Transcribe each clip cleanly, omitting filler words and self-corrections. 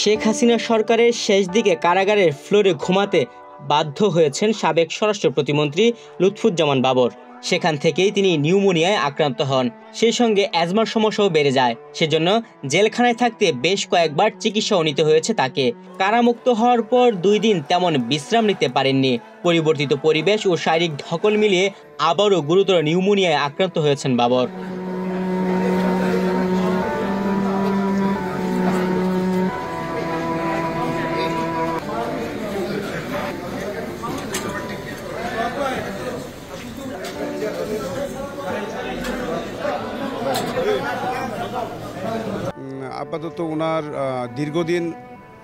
শেখ হাসিনা সরকারের শেষ দিকে কারাগারের ফ্লোরে ঘুমাতে বাধ্য হয়েছেন সাবেক স্বরাষ্ট্র প্রতিমন্ত্রী লুৎফুজ্জামান বাবর। সেখান থেকেই তিনি নিউমোনিয়ায় আক্রান্ত হন। সেই সঙ্গে অ্যাজমার সমস্যাও বেড়ে যায়। সেজন্য জেলখানায় থাকতে বেশ কয়েকবার চিকিৎসাও নিতে হয়েছে তাকে। কারামুক্ত হওয়ার পর 2 দিন তেমন বিশ্রাম নিতে পারেননি। পরিবর্তিত পরিবেশ ও শারীরিক ধকল মিলিয়ে আবারও গুরুতর নিউমোনিয়ায় আক্রান্ত হয়েছেন বাবর। আপাতত ওনার দীর্ঘদিন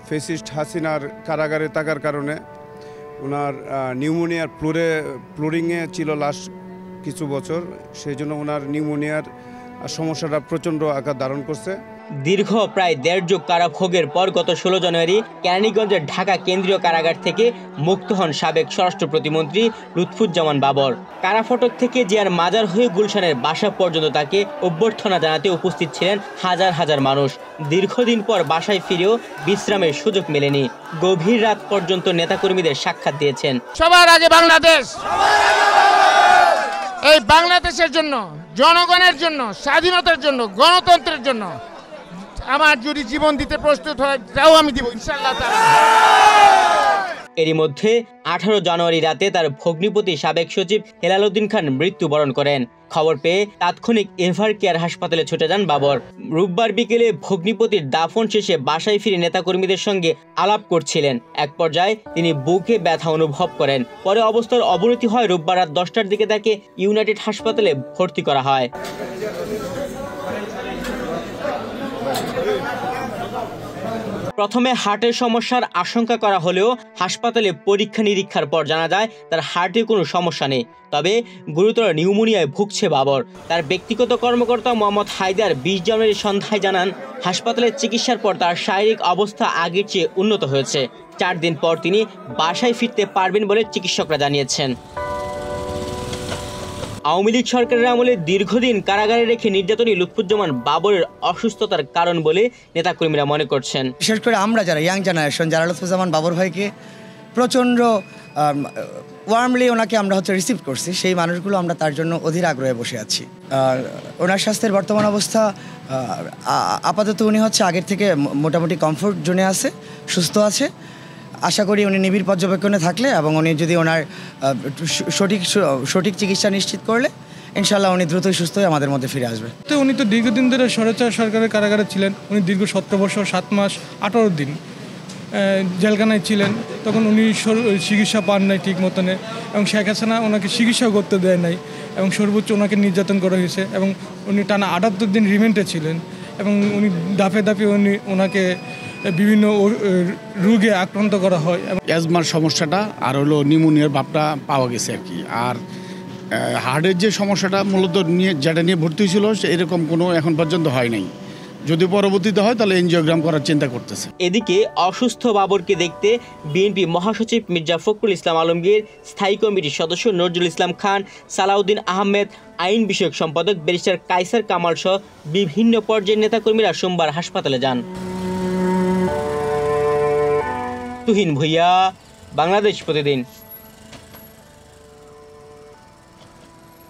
ফ্যাসিস্ট হাসিনার কারাগারে থাকার কারণে ওনার নিউমোনিয়ার ফ্লোরিংয়ে ছিল লাস্ট কিছু বছর। সেই জন্য ওনার নিউমোনিয়ার সমস্যাটা প্রচণ্ড আকার ধারণ করছে। দীর্ঘ প্রায় 1.5 যুগ কারাভোগের পর গত 16 জানুয়ারি কেরানীগঞ্জের ঢাকা কেন্দ্রীয় কারাগার থেকে মুক্ত হন সাবেক স্বরাষ্ট্র প্রতিমন্ত্রী লুৎফুজ্জামান বাবর। কারাফটক থেকে জিয়ার মাজার হয়ে গুলশানের বাসা পর্যন্ত তাকে অভ্যর্থনা জানাতে উপস্থিত ছিলেন হাজার হাজার মানুষ। দীর্ঘদিন পর বাসায় ফিরেও বিশ্রামের সুযোগ মেলেনি। গভীর রাত পর্যন্ত নেতাকর্মীদের সাক্ষাৎ দিয়েছেন। সবার আগে বাংলাদেশ, এই বাংলাদেশের জন্য, জনগণের জন্য, স্বাধীনতার জন্য, গণতন্ত্রের জন্য আমার যদি জীবন দিতে প্রস্তুত হয় তাও আমি দিব ইনশাআল্লাহ। এরই মধ্যে 18 জানুয়ারি রাতে তার ভগ্নিপতি সাবেক সচিব হেলাল উদ্দিন খান মৃত্যুবরণ করেন। খবর পেয়ে তাৎক্ষণিক এভার কেয়ার হাসপাতালে ছুটে যান বাবর। রোববার বিকেলে ভগ্নিপতির দাফন শেষে বাসায় ফিরে নেতাকর্মীদের সঙ্গে আলাপ করছিলেন। এক পর্যায়ে তিনি বুকে ব্যথা অনুভব করেন। পরে অবস্থার অবনতি হয়। রোববার রাত 10টার দিকে তাকে ইউনাইটেড হাসপাতালে ভর্তি করা হয়। প্রথমে হার্টের সমস্যার আশঙ্কা করা হলেও হাসপাতালে পরীক্ষা নিরীক্ষার পর জানা যায় তার হার্টে কোনো সমস্যা নেই। তবে গুরুতর নিউমোনিয়ায় ভুগছে বাবর। তার ব্যক্তিগত কর্মকর্তা মোহাম্মদ হায়দার 20 জানুয়ারি সন্ধ্যায় জানান, হাসপাতালের চিকিৎসার পর তার শারীরিক অবস্থা আগের চেয়ে উন্নত হয়েছে। 4 দিন পর তিনি বাসায় ফিরতে পারবেন বলে চিকিৎসকরা জানিয়েছেন। আওয়ামী লীগ সরকারের আমলে দীর্ঘদিন কারাগারে রেখে নির্যাতনী লুৎফুজ্জামান বাবরের অসুস্থতার কারণ বলে নেতাকর্মীরা মনে করছেন। বিশেষ করে আমরা যারা ইয়াং জেনারেশন, যারা লুৎফুজ্জামান বাবর ভাইকে প্রচণ্ড ওয়ার্মলি ওনাকে আমরা রিসিভ করছি, সেই মানুষগুলো আমরা তার জন্য অধীর আগ্রহে বসে আছি। আর ওনার স্বাস্থ্যের বর্তমান অবস্থা আপাতত উনি আগের থেকে মোটামুটি কমফোর্ট জোনে আছে, সুস্থ আছে। আশা করি উনি নিবিড় পর্যবেক্ষণে থাকলে এবং উনি যদি ওনার সঠিক চিকিৎসা নিশ্চিত করলে ইনশাআল্লাহ উনি দ্রুতই সুস্থ হয়ে আমাদের মধ্যে ফিরে আসবে। তো উনি তো দীর্ঘদিন ধরে স্বৈরাচার সরকারের কারাগারে ছিলেন। উনি দীর্ঘ 17 বছর 7 মাস 18 দিন জেলখানায় ছিলেন। তখন উনি চিকিৎসা পান নাই ঠিক মতনে, এবং শেখ হাসিনা ওনাকে চিকিৎসাও করতে দেয় নাই, এবং সর্বোচ্চ ওনাকে নির্যাতন করা হয়েছে, এবং উনি টানা 78 দিন রিমান্ডে ছিলেন, এবং উনি ধাপে ধাপে ওনাকে বিভিন্ন রোগে আক্রান্ত করা হয়। অ্যাজমার সমস্যাটা আর হলো নিউমোনিয়ার ভাবটা পাওয়া গেছে আর কি। আর হার্টের যে সমস্যাটা মূলত যেটা নিয়ে ভর্তি ছিল এরকম কোনো এখন পর্যন্ত হয় নাই। যদি পরবর্তীতে হয় তাহলে এনজিওগ্রাম করার চিন্তা করতেছে। এদিকে অসুস্থ বাবরকে দেখতে বিএনপি মহাসচিব মির্জা ফখরুল ইসলাম আলমগীর, স্থায়ী কমিটির সদস্য নজরুল ইসলাম খান, সালাউদ্দিন আহমেদ, আইন বিষয়ক সম্পাদক ব্যারিস্টার কায়সার কামাল সহ বিভিন্ন পর্যায়ের নেতাকর্মীরা সোমবার হাসপাতালে যান। তুহিন ভুইয়া, বাংলাদেশ প্রতিদিন।